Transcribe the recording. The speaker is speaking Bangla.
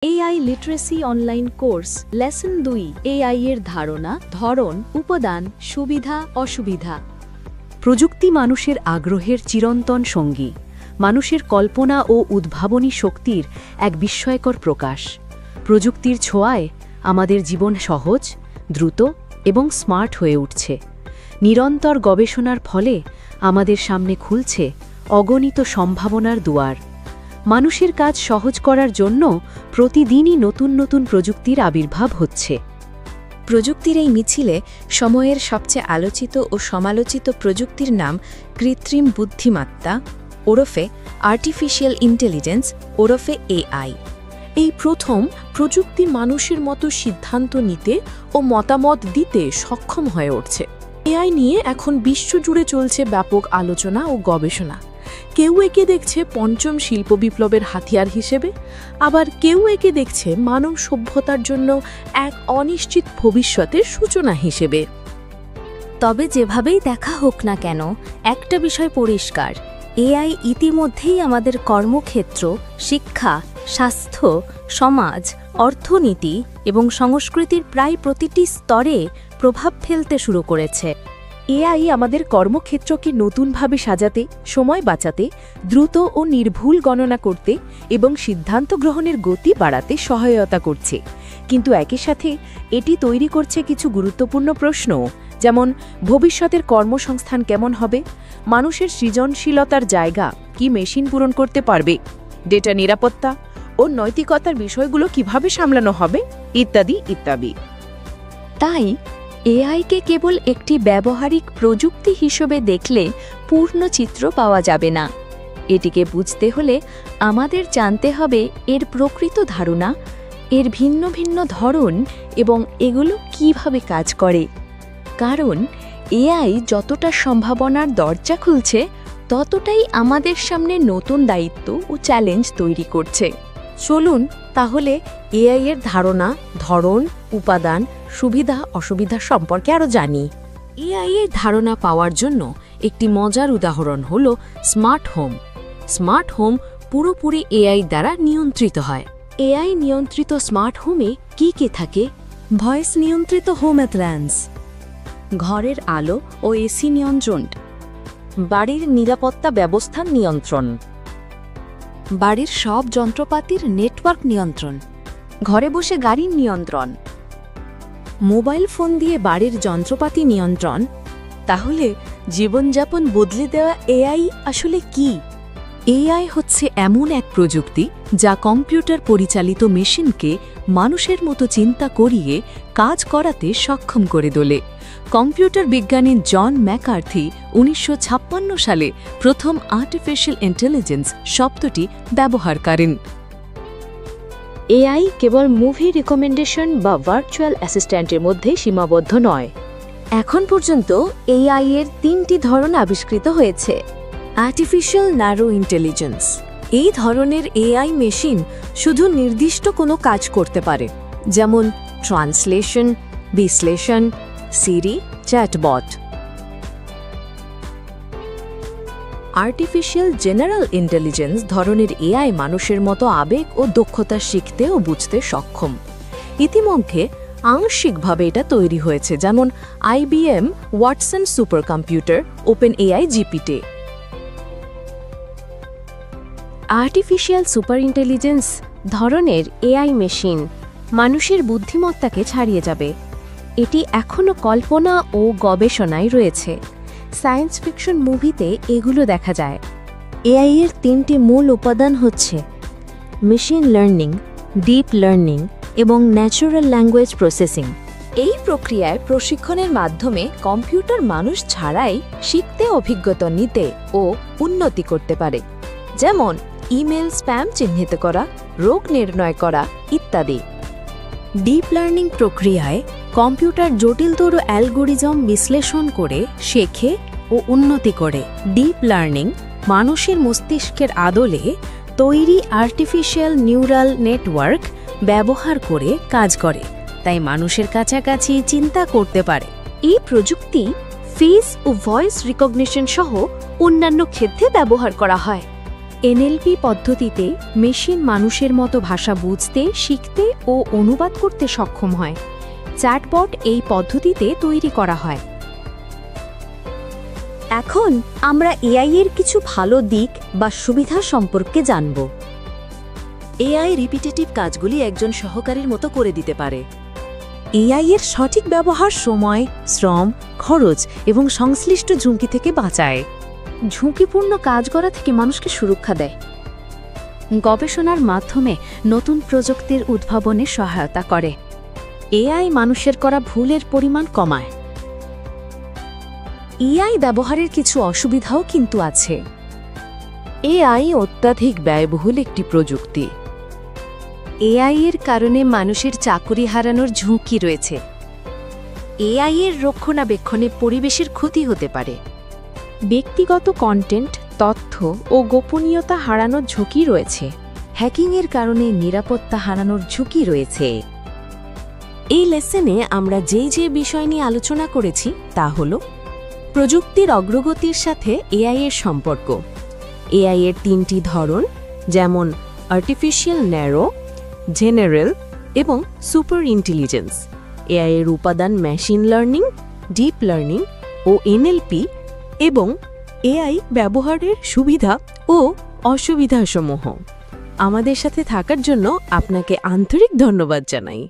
AI literacy online course lesson 2 AI এর ধারণা, ধরন, উপাদান, সুবিধা, অসুবিধা। প্রযুক্তি মানুষের আগ্রহের চিরন্তন সঙ্গী, মানুষের কল্পনা ও উদ্ভাবনী শক্তির এক বিস্ময়কর প্রকাশ। প্রযুক্তির ছোঁয়ায় আমাদের জীবন সহজ, দ্রুত এবং স্মার্ট হয়ে উঠছে। নিরন্তর গবেষণার ফলে আমাদের সামনে খুলছে অগণিত সম্ভাবনার দুয়ার। মানুষের কাজ সহজ করার জন্য প্রতিদিনই নতুন নতুন প্রযুক্তির আবির্ভাব হচ্ছে। প্রযুক্তির এই মিছিলে সময়ের সবচেয়ে আলোচিত ও সমালোচিত প্রযুক্তির নাম কৃত্রিম বুদ্ধিমত্তা ওরফে আর্টিফিশিয়াল ইন্টেলিজেন্স ওরফে এআই। এই প্রথম প্রযুক্তি মানুষের মতো সিদ্ধান্ত নিতে ও মতামত দিতে সক্ষম হয়ে উঠছে। এআই নিয়ে এখন বিশ্বজুড়ে চলছে ব্যাপক আলোচনা ও গবেষণা। কেউ একে দেখছে পঞ্চম শিল্প বিপ্লবের হাতিয়ার হিসেবে, আবার কেউ একে দেখছে মানব সভ্যতার জন্য এক অনিশ্চিত ভবিষ্যতের সূচনা হিসেবে। তবে যেভাবেই দেখা হোক না কেন, একটা বিষয় পরিষ্কার, এআই ইতিমধ্যেই আমাদের কর্মক্ষেত্র, শিক্ষা, স্বাস্থ্য, সমাজ, অর্থনীতি এবং সংস্কৃতির প্রায় প্রতিটি স্তরে প্রভাব ফেলতে শুরু করেছে। এআই আমাদের কর্মক্ষেত্রকে নতুনভাবে সাজাতে, সময় বাঁচাতে, দ্রুত ও নির্ভুল গণনা করতে এবং সিদ্ধান্ত গ্রহণের গতি বাড়াতে সহায়তা করছে। কিন্তু একই সাথে এটি তৈরি করছে কিছু গুরুত্বপূর্ণ প্রশ্ন, যেমন ভবিষ্যতের কর্মসংস্থান কেমন হবে, মানুষের সৃজনশীলতার জায়গা কি মেশিন পূরণ করতে পারবে, ডেটা নিরাপত্তা ও নৈতিকতার বিষয়গুলো কিভাবে সামলানো হবে, ইত্যাদি ইত্যাদি। তাই এআইকে কেবল একটি ব্যবহারিক প্রযুক্তি হিসেবে দেখলে পূর্ণ চিত্র পাওয়া যাবে না। এটিকে বুঝতে হলে আমাদের জানতে হবে এর প্রকৃত ধারণা, এর ভিন্ন ভিন্ন ধরন এবং এগুলো কিভাবে কাজ করে। কারণ এআই যতটা সম্ভাবনার দরজা খুলছে, ততটাই আমাদের সামনে নতুন দায়িত্ব ও চ্যালেঞ্জ তৈরি করছে। চলুন তাহলে এআই এর ধারণা, ধরন, উপাদান, সুবিধা অসুবিধা সম্পর্কে আরও জানি। এআই এর ধারণা পাওয়ার জন্য একটি মজার উদাহরণ হল স্মার্ট হোম। স্মার্ট হোম পুরোপুরি এআই দ্বারা নিয়ন্ত্রিত হয়। এআই নিয়ন্ত্রিত স্মার্ট হোমে কি থাকে? ভয়েস নিয়ন্ত্রিত হোম অ্যাপ্লায়েন্স, ঘরের আলো ও এসি নিয়ন্ত্রণ, বাড়ির নিরাপত্তা ব্যবস্থা নিয়ন্ত্রণ, বাড়ির সব যন্ত্রপাতির নেটওয়ার্ক নিয়ন্ত্রণ, ঘরে বসে গাড়ির নিয়ন্ত্রণ, মোবাইল ফোন দিয়ে বাড়ির যন্ত্রপাতি নিয়ন্ত্রণ। তাহলে জীবনযাপন বদলে দেওয়া এআই আসলে কি? এআই হচ্ছে এমন এক প্রযুক্তি যা কম্পিউটার পরিচালিত মেশিনকে মানুষের মতো চিন্তা করিয়ে কাজ করাতে সক্ষম করে তোলে। কম্পিউটার বিজ্ঞানী জন ম্যাকার্থি 1956 সালে প্রথম আর্টিফিশিয়াল ইন্টেলিজেন্স শব্দটি ব্যবহার করেন। এআই কেবল মুভি রিকমেন্ডেশন বা ভার্চুয়াল অ্যাসিস্ট্যান্টের মধ্যে সীমাবদ্ধ নয়। এখন পর্যন্ত এআই এর 3টি ধরন আবিষ্কৃত হয়েছে। আর্টিফিশিয়াল ন্যারো ইন্টেলিজেন্স, এই ধরনের এআই মেশিন শুধু নির্দিষ্ট কোনো কাজ করতে পারে, যেমন ট্রান্সলেশন, বিশ্লেষণ, সিরি, চ্যাটবট। আর্টিফিশিয়াল জেনারেল ইন্টেলিজেন্স ধরনের এআই মানুষের মতো আবেগ ও দক্ষতা শিখতে ও বুঝতে সক্ষম। ইতিমধ্যে আংশিকভাবে এটা তৈরি হয়েছে, যেমন IBM Watson super computer, open AI GPT. Artificial super intelligence ধরনের এআই মেশিন মানুষের বুদ্ধিমত্তাকে ছাড়িয়ে যাবে। এটি এখনও কল্পনা ও গবেষণায় রয়েছে। সায়েন্স ফিকশন মুভিতে এগুলো দেখা যায়। এআই এর 3টি মূল উপাদান হচ্ছে মেশিন লার্নিং, ডিপ লার্নিং এবং ন্যাচারাল ল্যাঙ্গুয়েজ প্রসেসিং। এই প্রক্রিয়ায় প্রশিক্ষণের মাধ্যমে কম্পিউটার মানুষ ছাড়াই শিখতে, অভিজ্ঞতা নিতে ও উন্নতি করতে পারে, যেমন ইমেল স্প্যাম চিহ্নিত করা, রোগ নির্ণয় করা ইত্যাদি। ডিপ লার্নিং প্রক্রিয়ায় কম্পিউটার জটিলতর অ্যালগোরিদম বিশ্লেষণ করে শেখে ও উন্নতি করে। ডিপ লার্নিং মানুষের মস্তিষ্কের আদলে তৈরি আর্টিফিশিয়াল নিউরাল নেটওয়ার্ক ব্যবহার করে কাজ করে, তাই মানুষের কাছাকাছি চিন্তা করতে পারে। এই প্রযুক্তি ফেস ও ভয়েস রিকগনিশন সহ অন্যান্য ক্ষেত্রে ব্যবহার করা হয়। এনএলপি পদ্ধতিতে মেশিন মানুষের মতো ভাষা বুঝতে, শিখতে ও অনুবাদ করতে সক্ষম হয়। চ্যাটবট এই পদ্ধতিতে তৈরি করা হয়। এখন আমরা এআই এর কিছু ভালো দিক বা সুবিধা সম্পর্কে জানব। এআই রিপিটেটিভ কাজগুলি একজন সহকারীর মতো করে দিতে পারে। এআই এর সঠিক ব্যবহার সময়, শ্রম, খরচ এবং সংশ্লিষ্ট ঝুঁকি থেকে বাঁচায়। ঝুঁকিপূর্ণ কাজ করা থেকে মানুষকে সুরক্ষা দেয়। গবেষণার মাধ্যমে নতুন প্রযুক্তির উদ্ভাবনে সহায়তা করে। এআই মানুষের করা ভুলের পরিমাণ কমায়। এআই ব্যবহারের কিছু অসুবিধাও কিন্তু আছে। এআই অত্যাধিক ব্যয়বহুল একটি প্রযুক্তি। এআই এর কারণে মানুষের চাকরি হারানোর ঝুঁকি রয়েছে। এআই এর রক্ষণাবেক্ষণে পরিবেশের ক্ষতি হতে পারে। ব্যক্তিগত কন্টেন্ট, তথ্য ও গোপনীয়তা হারানোর ঝুঁকি রয়েছে। হ্যাকিংয়ের কারণে নিরাপত্তা হারানোর ঝুঁকি রয়েছে। এই লেসনে আমরা যে বিষয় নিয়ে আলোচনা করেছি তা হল প্রযুক্তির অগ্রগতির সাথে এআই এর সম্পর্ক, এআই এর 3টি ধরন যেমন আর্টিফিশিয়াল ন্যারো, জেনারেল এবং সুপার ইন্টেলিজেন্স, এআই এর উপাদান মেশিন লার্নিং, ডিপ লার্নিং ও এনএলপি, এবং এআই ব্যবহারের সুবিধা ও অসুবিধাসমূহ। আমাদের সাথে থাকার জন্য আপনাকে আন্তরিক ধন্যবাদ জানাই।